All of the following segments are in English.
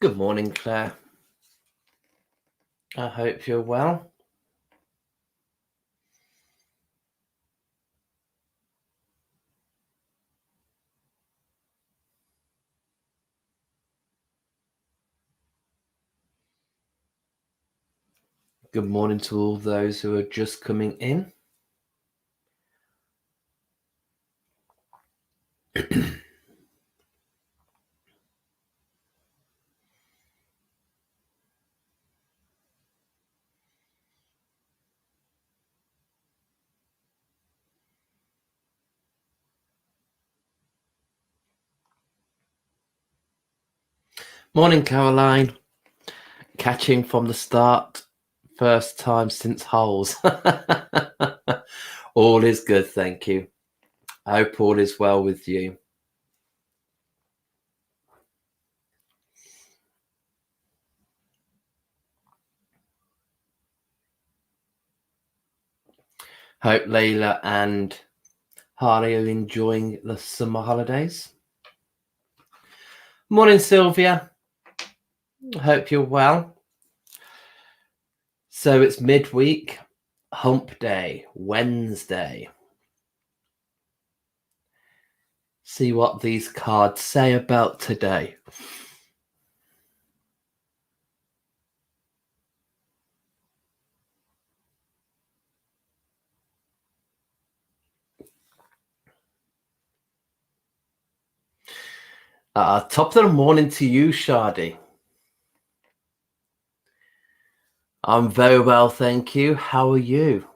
Good morning, Claire. I hope you're well. Good morning to all those who are just coming in. Morning, Caroline. Catching from the start. First time since holes. All is good, thank you. I hope all is well with you. Hope Layla and Harley are enjoying the summer holidays. Morning, Sylvia. Hope you're well. So it's midweek, hump day, Wednesday. See what these cards say about today. Top of the morning to you, Shardy. I'm very well, thank you. How are you?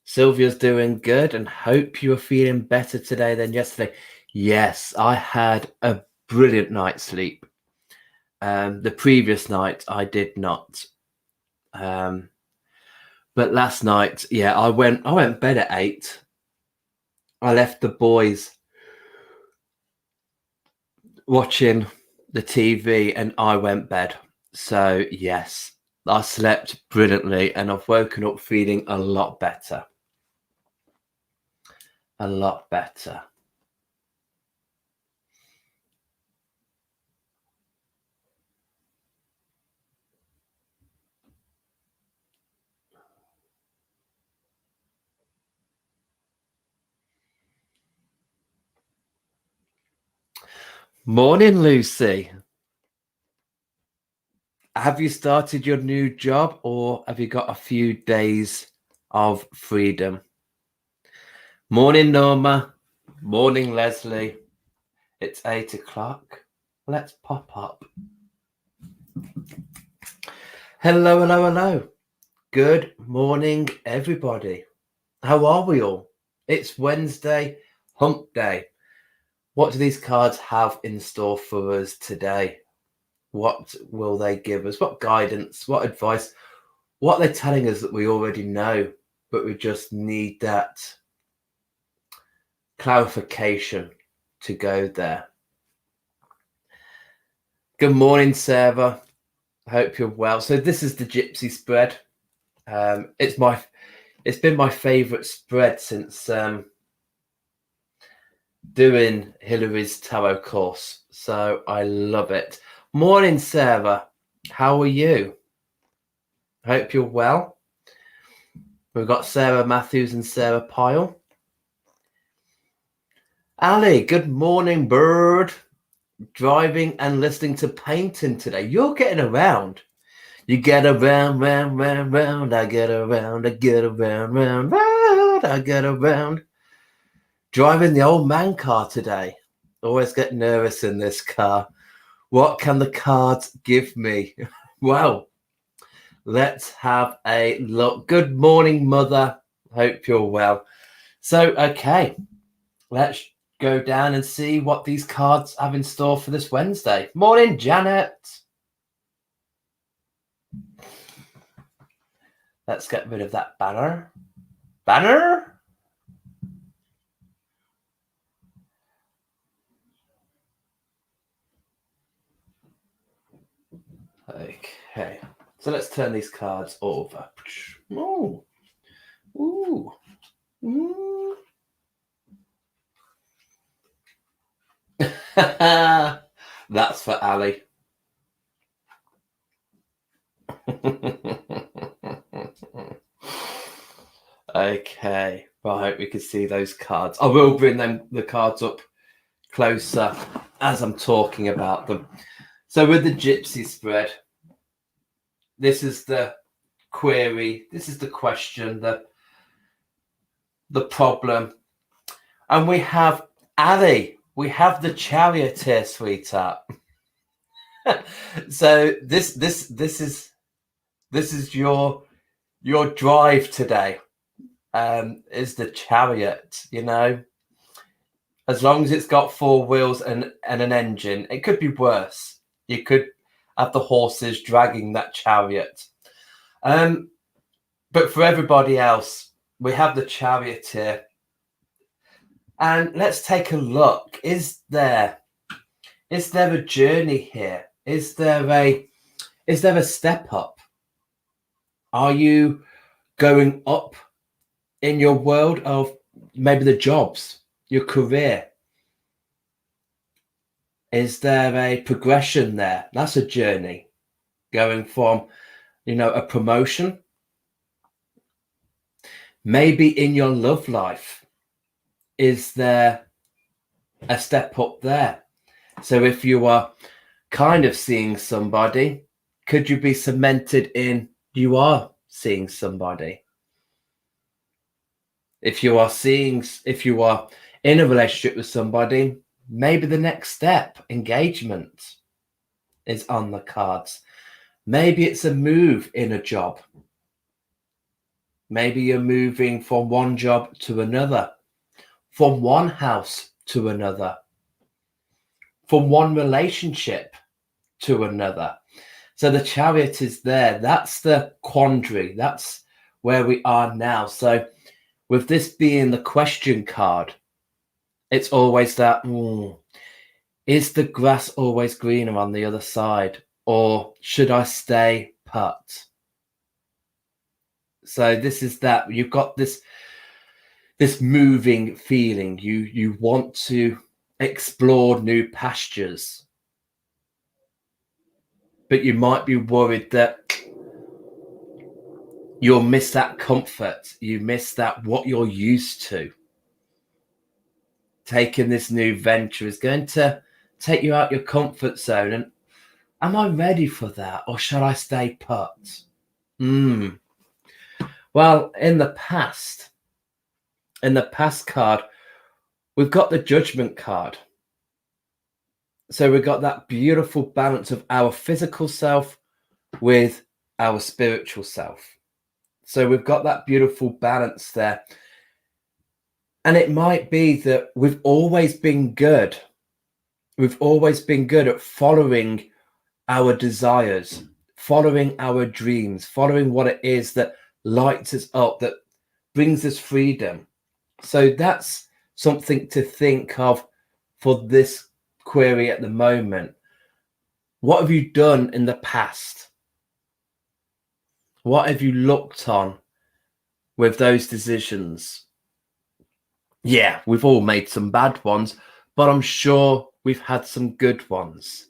Sylvia's doing good and hope you are feeling better today than yesterday. Yes, I had a brilliant night's sleep. The previous night I did not. But last night, yeah, I went bed at 8. I left the boys watching the TV and I went bed. So yes, I slept brilliantly and I've woken up feeling a lot better. A lot better. Morning, Lucy. Have you started your new job or have you got a few days of freedom? Morning, Norma. Morning, Leslie. It's 8 o'clock. Let's pop up. Hello, hello, hello. Good morning, everybody. How are we all? It's Wednesday, hump day. What do these cards have in store for us today? What will they give us? What guidance? What advice? What are they telling us that we already know, but we just need that clarification to go there? Good morning, Sarah. Hope you're well. So this is the Gypsy spread. It's been my favourite spread since doing Hillary's tarot course. So I love it. Morning, Sarah. How are you? Hope you're well. We've got Sarah Matthews and Sarah Pyle. Ali, good morning, bird. Driving and listening to painting today. You're getting around. You get around, round, round, round. I get around, I get around, round, round. I get around. Driving the old man car today. Always get nervous in this car. What can the cards give me? Well, let's have a look. Good morning, Mother. Hope you're well. So, okay, let's go down and see what these cards have in store for this Wednesday. Morning, Janet. Let's get rid of that banner. Banner? Okay. So let's turn these cards over. Ooh. Ooh. Ooh. That's for Ali. Okay. Well, I hope we can see those cards. I will bring the cards up closer as I'm talking about them. So with the Gypsy spread, this is the query, this is the question, the problem. And we have Ali. We have the Charioteer, sweetheart. So this is your drive today. Is the Chariot, you know? As long as it's got 4 wheels and an engine, it could be worse. You could have the horses dragging that chariot. But for everybody else, we have the Charioteer. And let's take a look. Is there a journey here? Is there a step up? Are you going up in your world of maybe the jobs, your career? Is there a progression there? That's a journey. Going from, a promotion. Maybe in your love life, is there a step up there? So if you are kind of seeing somebody, could you be cemented in you are seeing somebody? If you are in a relationship with somebody, maybe the next step, engagement, is on the cards. Maybe it's a move in a job. Maybe you're moving from one job to another, from one house to another, from one relationship to another. So the Chariot is there. That's the quandary. That's where we are now. So with this being the question card, it's always that, is the grass always greener on the other side? Or should I stay put? So this is that. You've got this moving feeling. You want to explore new pastures. But you might be worried that you'll miss that comfort. You miss that what you're used to. Taking this new venture is going to take you out your comfort zone. And am I ready for that? Or shall I stay put? Well, in the past card, we've got the Judgment card. So we've got that beautiful balance of our physical self with our spiritual self. So we've got that beautiful balance there. And it might be that we've always been good. We've always been good at following our desires, following our dreams, following what it is that lights us up, that brings us freedom. So that's something to think of for this query at the moment. What have you done in the past? What have you looked on with those decisions? Yeah, we've all made some bad ones, but I'm sure we've had some good ones.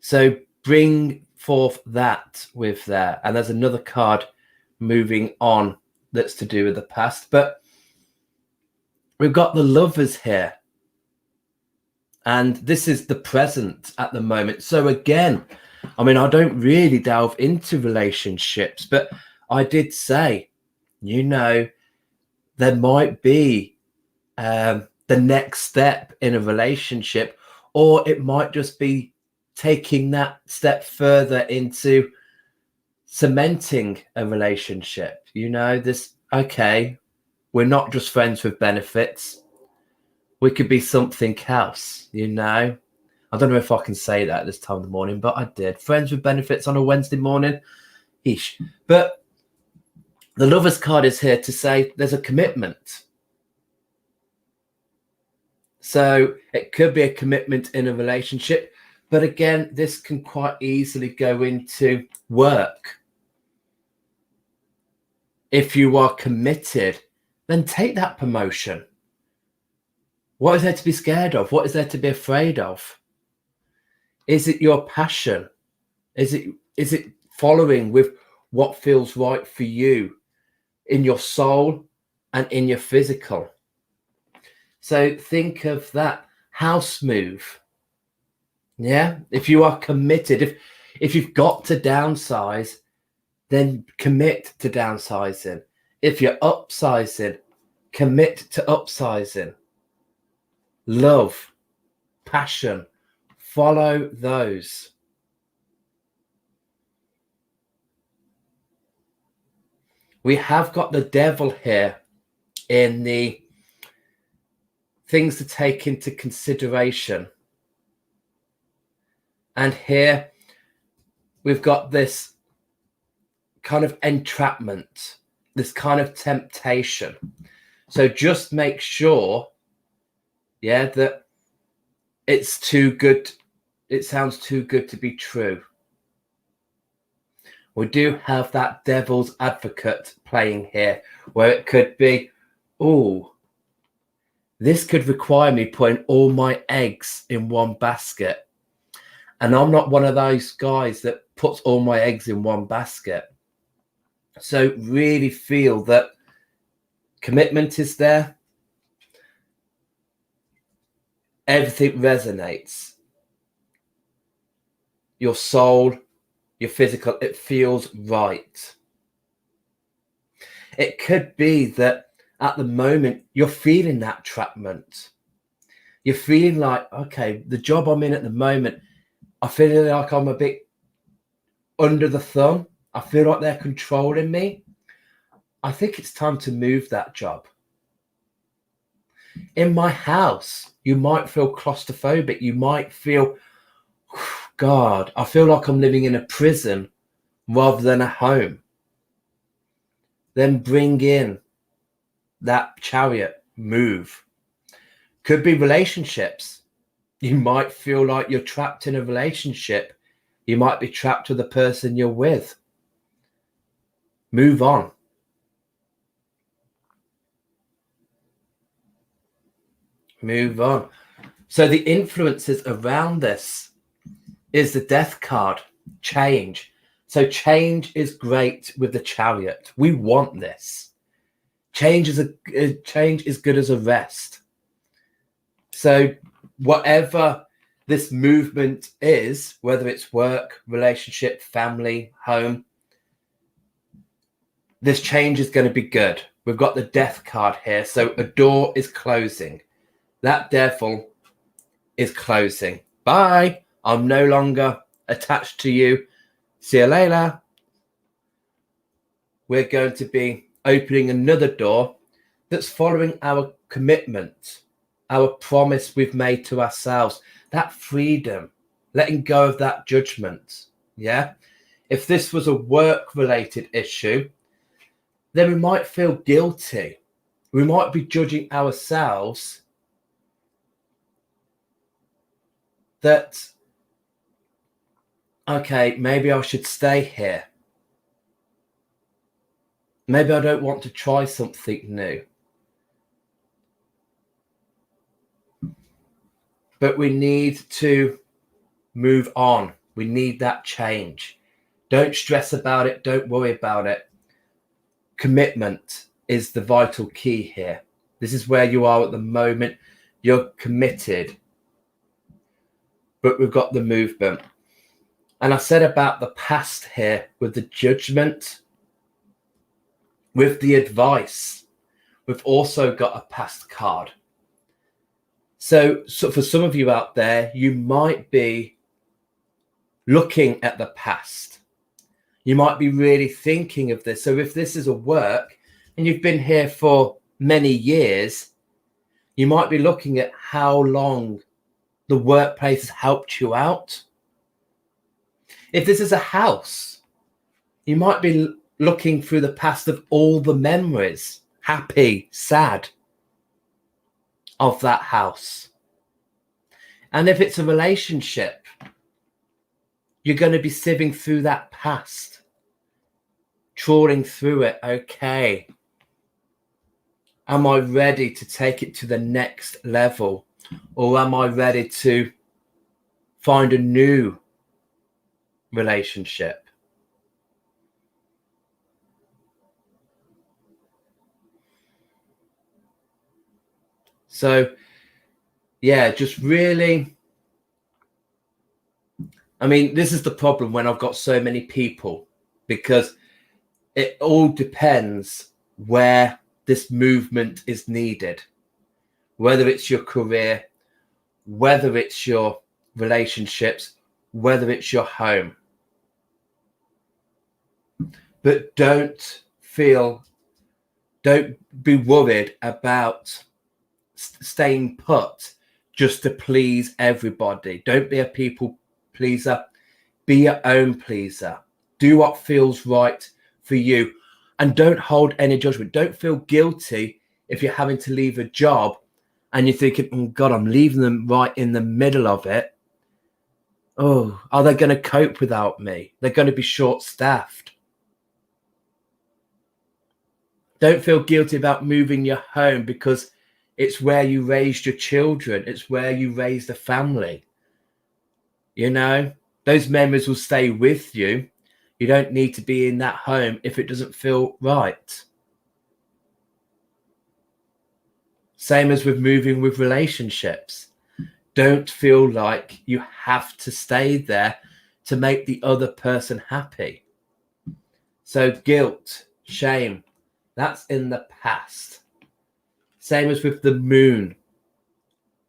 So bring forth that with there. And there's another card moving on that's to do with the past, but we've got the Lovers here. And this is the present at the moment. So again, I mean, I don't really delve into relationships, but I did say, there might be the next step in a relationship, or it might just be taking that step further into cementing a relationship. Okay, we're not just friends with benefits. We could be something else, I don't know if I can say that at this time of the morning, but I did. Friends with benefits on a Wednesday morning. But The Lover's card is here to say there's a commitment. So it could be a commitment in a relationship, but again, this can quite easily go into work. If you are committed, then take that promotion. What is there to be scared of? What is there to be afraid of? Is it your passion? Is it following with what feels right for you in your soul and in your physical? So think of that house move. Yeah, if you are committed, if you've got to downsize, then commit to downsizing. If you're upsizing, commit to upsizing. Love, passion, follow those. We have got the devil here in the things to take into consideration. And here we've got this kind of entrapment, this kind of temptation. So just make sure, yeah, that it's too good. It sounds too good to be true. We do have that devil's advocate playing here, where it could be, oh, this could require me putting all my eggs in one basket. And I'm not one of those guys that puts all my eggs in one basket. So really feel that commitment is there. Everything resonates. Your soul, your physical, it feels right. It could be that at the moment you're feeling that entrapment. You're feeling like, okay, the job I'm in at the moment, I feel like I'm a bit under the thumb. I feel like they're controlling me. I think it's time to move that job. In my house, you might feel claustrophobic. You might feel, God, I feel like I'm living in a prison rather than a home. Then bring in that Chariot, move. Could be relationships. You might feel like you're trapped in a relationship. You might be trapped with the person you're with. Move on. Move on. So the influences around this is the Death card, change. So change is great with the Chariot. We want this. Change is good as a rest. So whatever this movement is, whether it's work, relationship, family, home, this change is going to be good. We've got the Death card here. So a door is closing. That devil is closing. Bye. I'm no longer attached to you. See you later. We're going to be opening another door that's following our commitment, our promise we've made to ourselves, that freedom, letting go of that judgment. Yeah. If this was a work-related issue, then we might feel guilty. We might be judging ourselves that, okay, maybe I should stay here. Maybe I don't want to try something new. But we need to move on. We need that change. Don't stress about it. Don't worry about it. Commitment is the vital key here. This is where you are at the moment. You're committed. But we've got the movement. And I said about the past here with the judgment, with the advice, we've also got a past card. So for some of you out there, you might be looking at the past. You might be really thinking of this. So if this is a work and you've been here for many years, you might be looking at how long the workplace has helped you out. If this is a house, you might be looking through the past of all the memories, happy, sad, of that house. And if it's a relationship, you're going to be sieving through that past, trawling through it. Okay, am I ready to take it to the next level? Or am I ready to find a new relationship? So, yeah, just really, I mean, this is the problem when I've got so many people, because it all depends where this movement is needed, whether it's your career, whether it's your relationships, whether it's your home. But don't be worried about staying put just to please everybody. Don't be a people pleaser. Be your own pleaser. Do what feels right for you, and don't hold any judgment. Don't feel guilty if you're having to leave a job and you're thinking, oh God, I'm leaving them right in the middle of it. Oh, are they going to cope without me? They're going to be short-staffed. Don't feel guilty about moving your home, because it's where you raised your children. It's where you raised a family. You know, those memories will stay with you. You don't need to be in that home if it doesn't feel right. Same as with moving with relationships. Don't feel like you have to stay there to make the other person happy. So guilt, shame, that's in the past. Same as with the moon.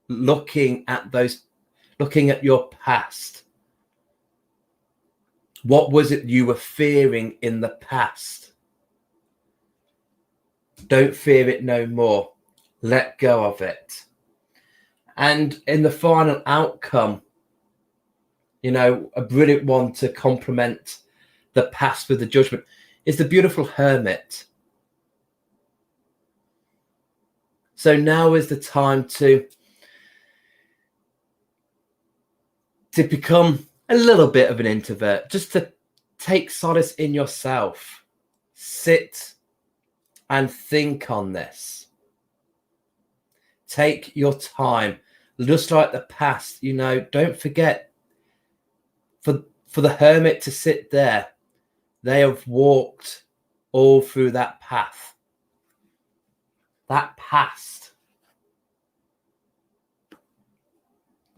Looking at your past. What was it you were fearing in the past? Don't fear it no more. Let go of it. And in the final outcome, you know, a brilliant one to complement the past with the judgment is the beautiful Hermit. So now is the time to become a little bit of an introvert, just to take solace in yourself. Sit and think on this. Take your time. Just like the past, you know, don't forget, for the Hermit to sit there, they have walked all through that path. That past.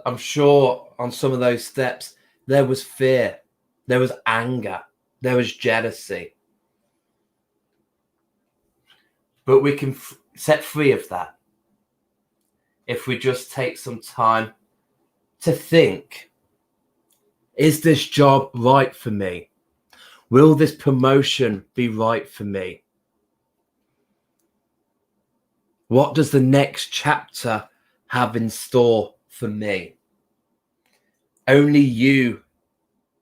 I'm sure on some of those steps, there was fear, there was anger, there was jealousy. But we can set free of that if we just take some time to think, is this job right for me? Will this promotion be right for me? What does the next chapter have in store for me? Only you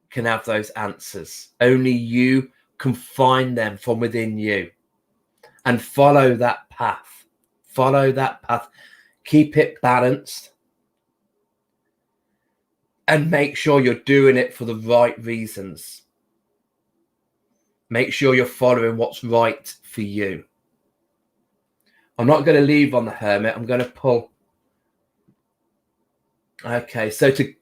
can have those answers. Only you can find them from within you. And follow that path. Follow that path. Keep it balanced. And make sure you're doing it for the right reasons. Make sure you're following what's right for you. I'm not going to leave on the Hermit. I'm going to pull. Okay, so to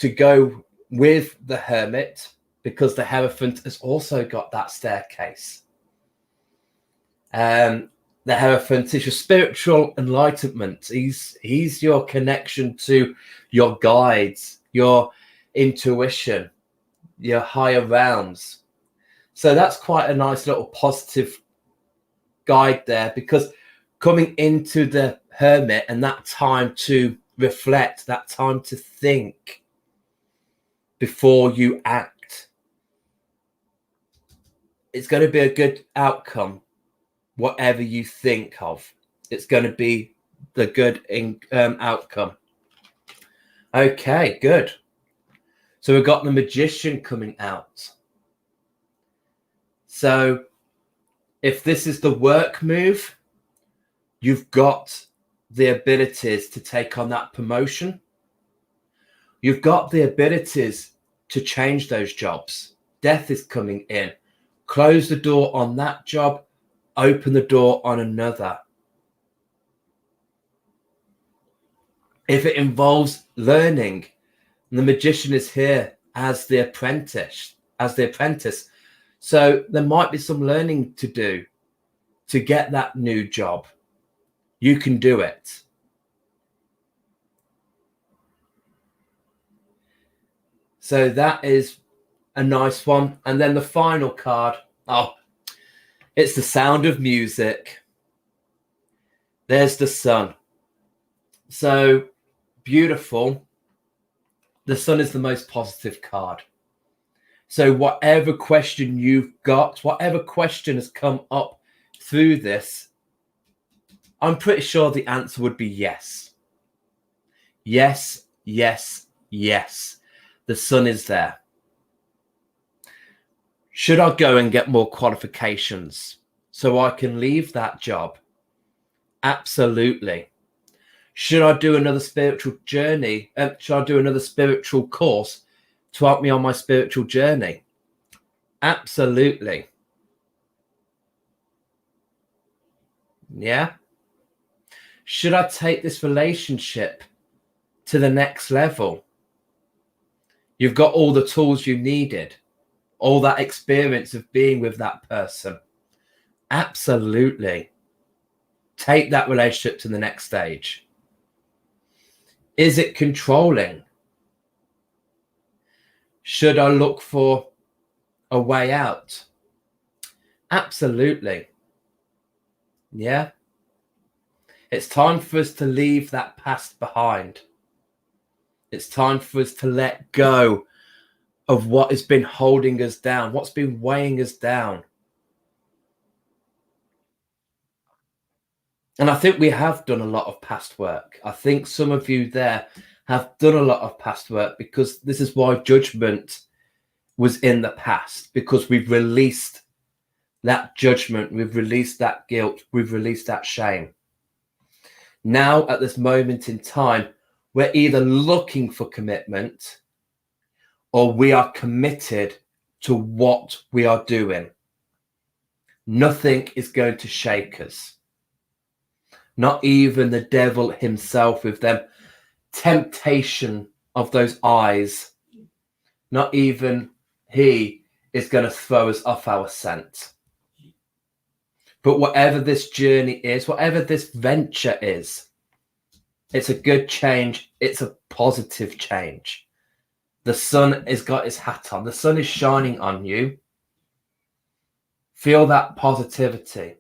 go with the Hermit, because the Hierophant has also got that staircase. The Hierophant is your spiritual enlightenment. He's your connection to your guides, your intuition, your higher realms. So that's quite a nice little positive guide there, because coming into the Hermit and that time to reflect, that time to think before you act, it's going to be a good outcome. Whatever you think of, it's going to be the good outcome. Okay, good. So we've got the Magician coming out. So if this is the work move, you've got the abilities to take on that promotion. You've got the abilities to change those jobs. Death is coming in. Close the door on that job, open the door on another. If it involves learning, the magician is here as the apprentice, So there might be some learning to do to get that new job. You can do it. So that is a nice one. And then the final card, it's the Sound of Music. There's the sun. So beautiful. The sun is the most positive card. So whatever question you've got, whatever question has come up through this, I'm pretty sure the answer would be yes. Yes, yes, yes. The sun is there. Should I go and get more qualifications so I can leave that job? Absolutely. Should I do another spiritual journey? Should I do another spiritual course to help me on my spiritual journey? Absolutely. Yeah. Should I take this relationship to the next level? You've got all the tools you needed, all that experience of being with that person. Absolutely. Take that relationship to the next stage. Is it controlling? Should I look for a way out? Absolutely. Yeah. It's time for us to leave that past behind. It's time for us to let go of what has been holding us down, what's been weighing us down. And I think we have done a lot of past work. I think some of you there have done a lot of past work, because this is why judgment was in the past, because we've released that judgment, we've released that guilt, we've released that shame. Now, at this moment in time, we're either looking for commitment or we are committed to what we are doing. Nothing is going to shake us. Not even the devil himself with them temptation of those eyes. Not even he is going to throw us off our scent. But whatever this journey is, whatever this venture is, it's a good change. It's a positive change. The sun has got his hat on. The sun is shining on you. Feel that positivity.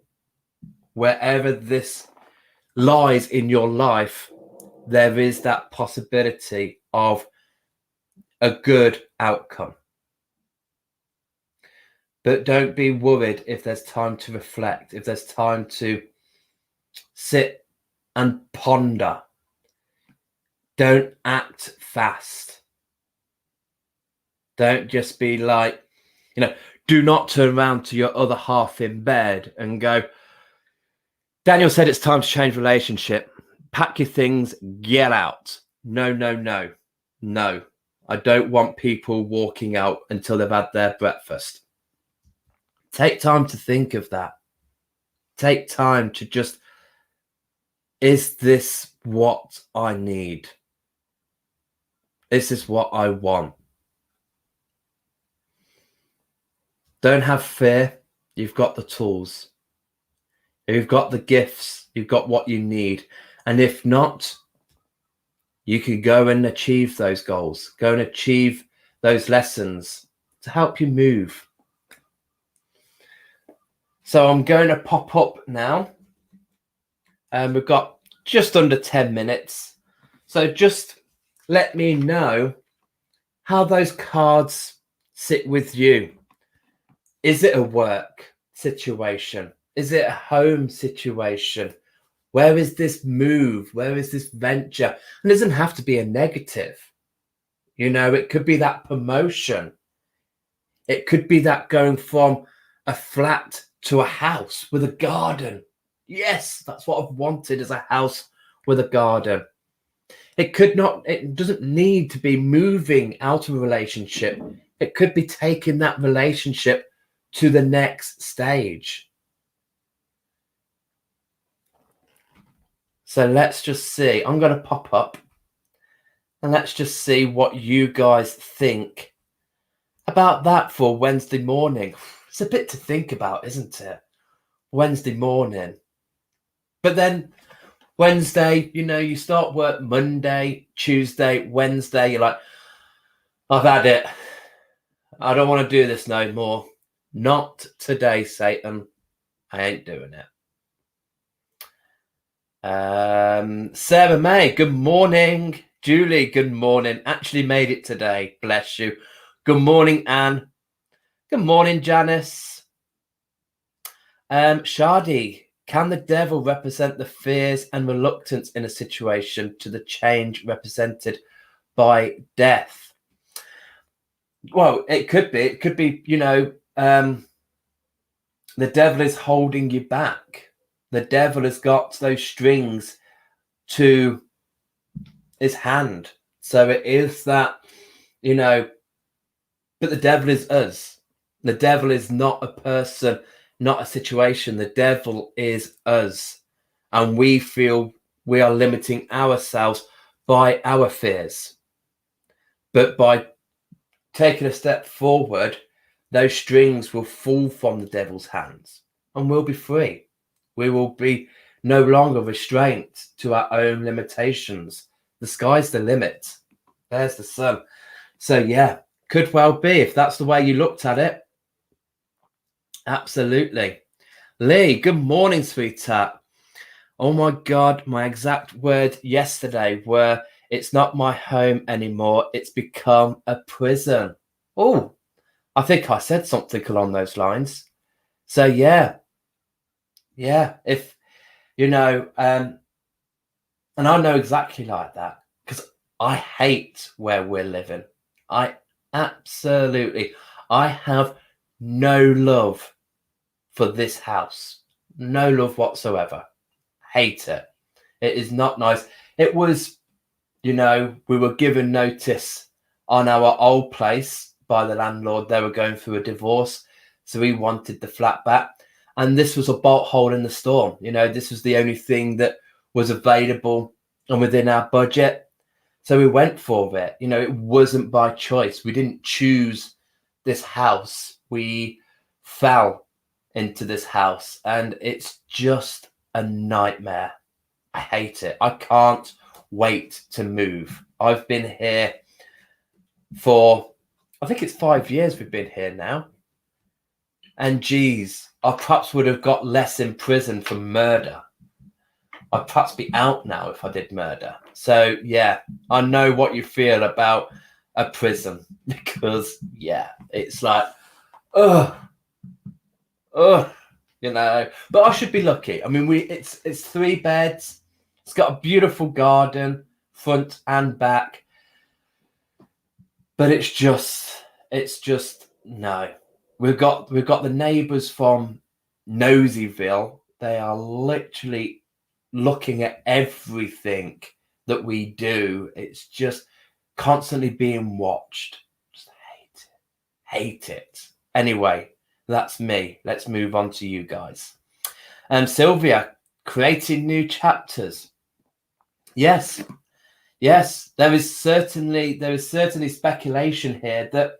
Wherever this lies in your life, there is that possibility of a good outcome. But don't be worried if there's time to reflect, if there's time to sit and ponder. Don't act fast. Don't just be like, do not turn around to your other half in bed and go, Daniel said it's time to change relationship. Pack your things, get out. No, no, no, no. I don't want people walking out until they've had their breakfast. Take time to think of that. Take time to just, is this what I need? Is this what I want? Don't have fear. You've got the tools. You've got the gifts. You've got what you need. And if not, you can go and achieve those goals. Go and achieve those lessons to help you move. So I'm going to pop up now. And we've got just under 10 minutes. So just let me know how those cards sit with you. Is it a work situation? Is it a home situation? Where is this move? Where is this venture? And it doesn't have to be a negative. It could be that promotion. It could be that going from a flat to a house with a garden. Yes, that's what I've wanted, is a house with a garden. It doesn't need to be moving out of a relationship. It could be taking that relationship to the next stage. So let's just see. I'm going to pop up and let's just see what you guys think about that for Wednesday morning. It's a bit to think about, isn't it? Wednesday morning. But then Wednesday, you start work Monday, Tuesday, Wednesday. You're like, I've had it. I don't want to do this no more. Not today, Satan. I ain't doing it. Sarah May, good morning. Julie, good morning. Actually made it today. Bless you. Good morning, Anne. Good morning, Janice. Shadi, can the devil represent the fears and reluctance in a situation to the change represented by death? Well, it could be. It could be, the devil is holding you back. The devil has got those strings to his hand. So it is that, but the devil is us. The devil is not a person, not a situation. The devil is us. And we feel we are limiting ourselves by our fears. But by taking a step forward, those strings will fall from the devil's hands and we'll be free. We will be no longer restrained to our own limitations. The sky's the limit. There's the sun. So yeah, could well be, if that's the way you looked at it. Absolutely. Lee, good morning, sweetheart. Oh my God, my exact words yesterday were, it's not my home anymore. It's become a prison. Oh, I think I said something along those lines. So yeah, if, and I know exactly like that because I hate where we're living. I have no love for this house. No love whatsoever. Hate it. It is not nice. It was, we were given notice on our old place by the landlord. They were going through a divorce. So we wanted the flat back. And this was a bolt hole in the storm. This was the only thing that was available and within our budget. So we went for it. It wasn't by choice. We didn't choose this house. We fell into this house and it's just a nightmare. I hate it. I can't wait to move. I've been here for, I think it's 5 years we've been here now. And geez, I perhaps would have got less in prison for murder. I'd perhaps be out now if I did murder. So yeah, I know what you feel about a prison because it's like, but I should be lucky. I mean, it's 3 beds. It's got a beautiful garden, front and back. But it's just no. We've got the neighbours from Nosyville. They are literally looking at everything that we do. It's just constantly being watched. Just hate it. Anyway, that's me. Let's move on to you guys. Sylvia, creating new chapters. Yes. There is certainly speculation here that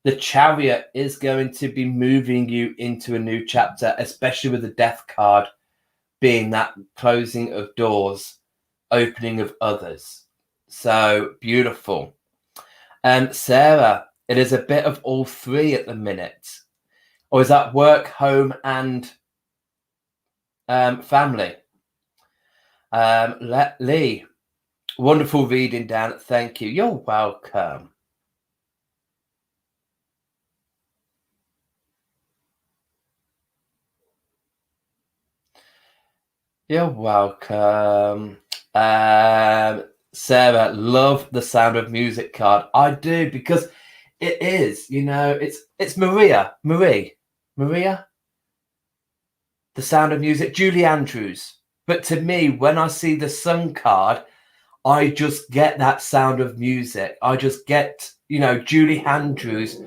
the Chariot is going to be moving you into a new chapter, especially with the Death card being that closing of doors, opening of others. So beautiful. Sarah, it is a bit of all 3 at the minute. Or is that work, home, and family? Lee, wonderful reading, Dan. Thank you. You're welcome. You're welcome. Sarah, love the Sound of Music card. I do, because it is, it's Marie. Maria? The Sound of Music, Julie Andrews. But to me, when I see the Sun card, I just get that Sound of Music. I just get, Julie Andrews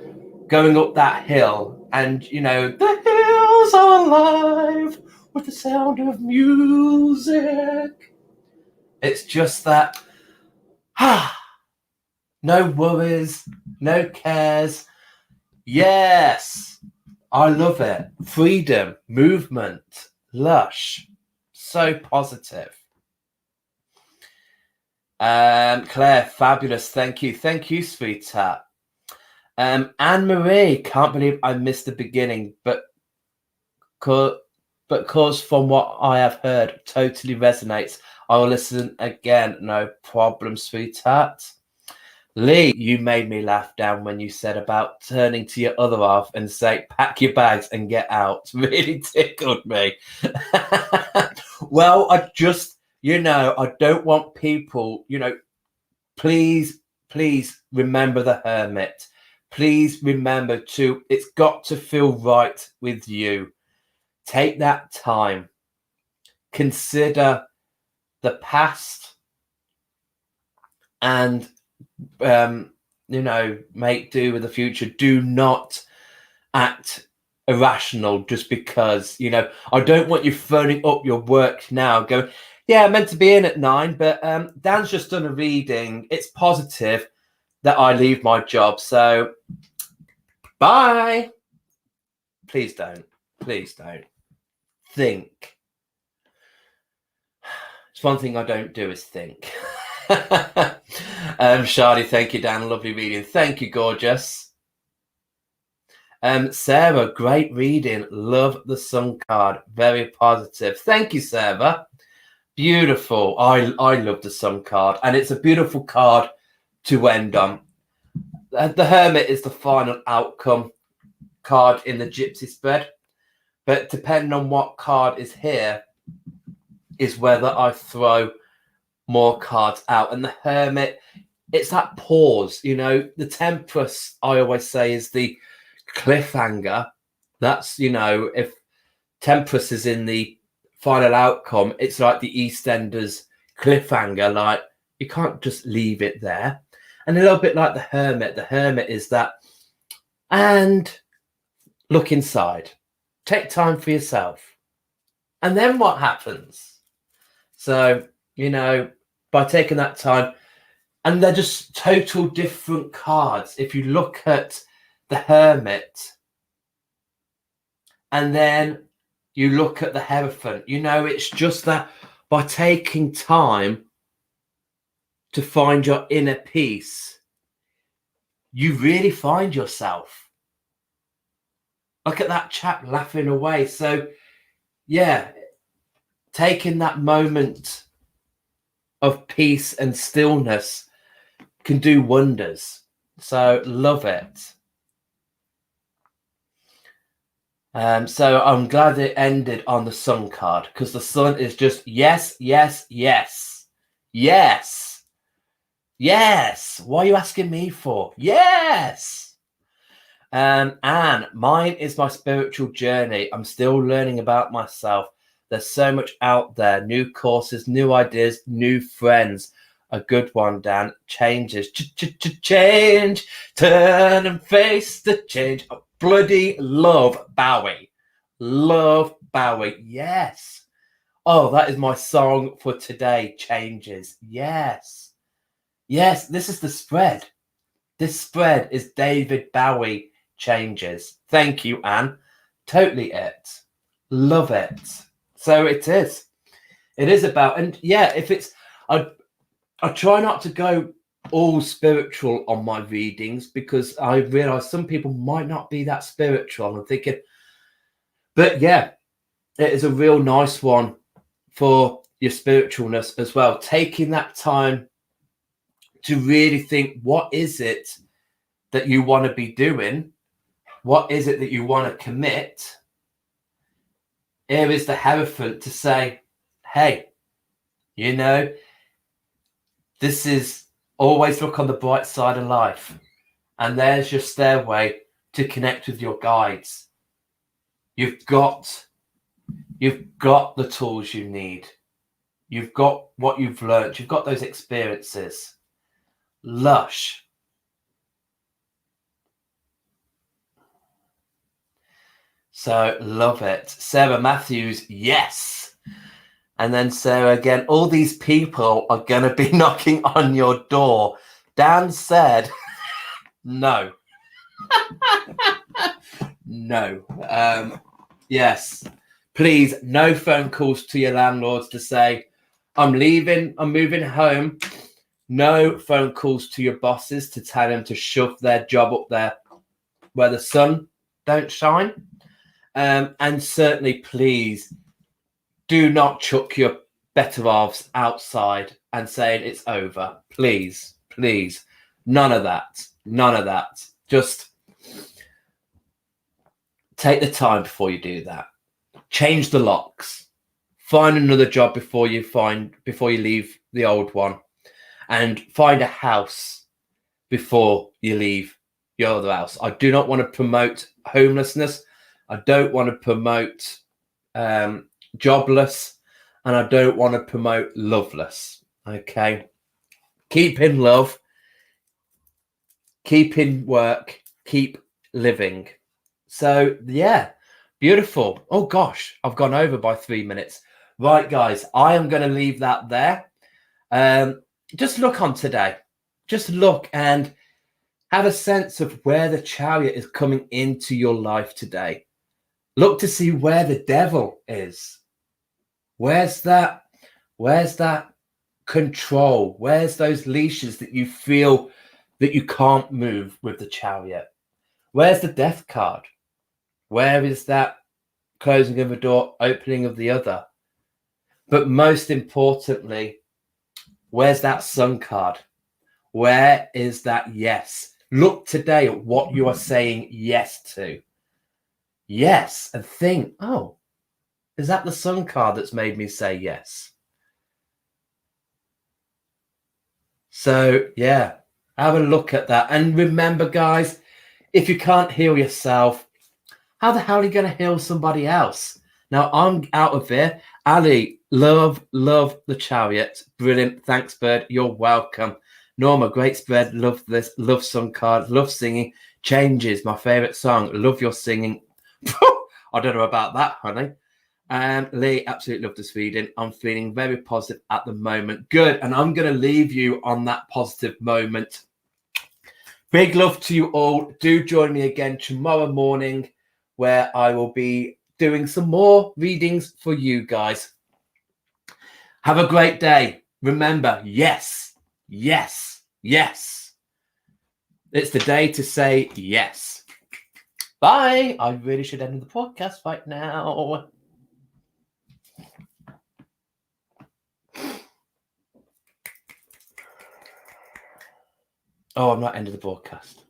going up that hill, and the hills are alive with the sound of music. It's just that no worries, no cares. Yes, I love it. Freedom, movement, lush, so positive. Claire, fabulous. Thank you, sweetheart. Anne-Marie, can't believe I missed the beginning, but cause from what I have heard totally resonates. I will listen again. No problem, sweetheart. Lee, you made me laugh down when you said about turning to your other half and say, pack your bags and get out. Really tickled me. Well, I just, I don't want people, please remember the hermit. Please remember it's got to feel right with you. Take that time. Consider the past and, make do with the future. Do not act irrational just because, I don't want you phoning up your work now going, yeah, I meant to be in at 9, but Dan's just done a reading. It's positive that I leave my job. So bye. Please don't. Please don't. Think. It's one thing I don't do is think. Shadi, thank you, Dan. Lovely reading. Thank you, gorgeous. Sarah, great reading. Love the Sun card. Very positive. Thank you, Sarah. Beautiful. I love the Sun card, and it's a beautiful card to end on. The Hermit is the final outcome card in the Gypsy spread, but depending on what card is here is whether I throw more cards out. And the Hermit, it's that pause, the Tempress, I always say, is the cliffhanger. That's, if Tempress is in the final outcome, it's like the EastEnders cliffhanger, like you can't just leave it there. And a little bit like the Hermit is that, and look inside, take time for yourself, and then what happens? So, by taking that time, and they're just total different cards. If you look at the Hermit and then you look at the Hierophant, it's just that by taking time to find your inner peace, you really find yourself. Look at that chap laughing away. So, yeah, taking that moment of peace and stillness can do wonders. So, love it. So I'm glad it ended on the Sun card, because the Sun is just yes, yes, yes, yes, yes. What are you asking me for? Yes. And mine is my spiritual journey. I'm still learning about myself. There's so much out there. New courses, new ideas, new friends. A good one, Dan. Changes. Change. Turn and face the change. Bloody love Bowie. Love Bowie. Yes. Oh, that is my song for today. Changes. Yes. Yes, this is the spread. This spread is David Bowie Changes. Thank you, Anne. Totally it. Love it. So it is. It is about, and yeah, if it's, I try not to go all spiritual on my readings, because I realize some people might not be that spiritual. I'm thinking, but yeah, it is a real nice one for your spiritualness as well. Taking that time to really think, what is it that you want to be doing? What is it that you want to commit? Here is the Hierophant to say, hey, this is always look on the bright side of life. And there's your stairway to connect with your guides. You've got the tools you need. You've got what you've learned. You've got those experiences. Lush. So love it. Sarah Matthews, yes. And then Sarah again, all these people are going to be knocking on your door. Dan said, no. No. Yes. Please, no phone calls to your landlords to say, I'm leaving, I'm moving home. No phone calls to your bosses to tell them to shove their job up there where the sun don't shine. And certainly, please, do not chuck your better halves outside and saying it's over. Please, please. None of that. None of that. Just take the time before you do that. Change the locks. Find another job before you leave the old one. And find a house before you leave your other house. I do not want to promote homelessness. I don't want to promote jobless. And I don't want to promote loveless. Okay. Keep in love. Keep in work. Keep living. So, yeah. Beautiful. Oh, gosh. I've gone over by 3 minutes. Right, guys. I am going to leave that there. Just look on today. Just look and have a sense of where the chariot is coming into your life today. Look to see where the devil is. Where's that control? Where's those leashes that you feel that you can't move with the chariot? Where's the death card? Where is that closing of a door, opening of the other? But most importantly, where's that sun card? Where is that yes? Look today at what you are saying yes to. Yes, and think, oh, is that the sun card that's made me say yes? So, yeah, have a look at that. And remember, guys, if you can't heal yourself, how the hell are you going to heal somebody else? Now, I'm out of here. Ali, love the chariot. Brilliant. Thanks, Bird. You're welcome. Norma, great spread. Love this. Love sun card. Love singing. Changes, my favorite song. Love your singing. I don't know about that, honey. Lee, absolutely love the Sweden. I'm feeling very positive at the moment. Good. And I'm going to leave you on that positive moment. Big love to you all. Do join me again tomorrow morning where I will be doing some more readings for you guys. Have a great day. Remember, yes, yes, yes. It's the day to say yes. Bye. I really should end the podcast right now. Oh, I'm not ending the broadcast.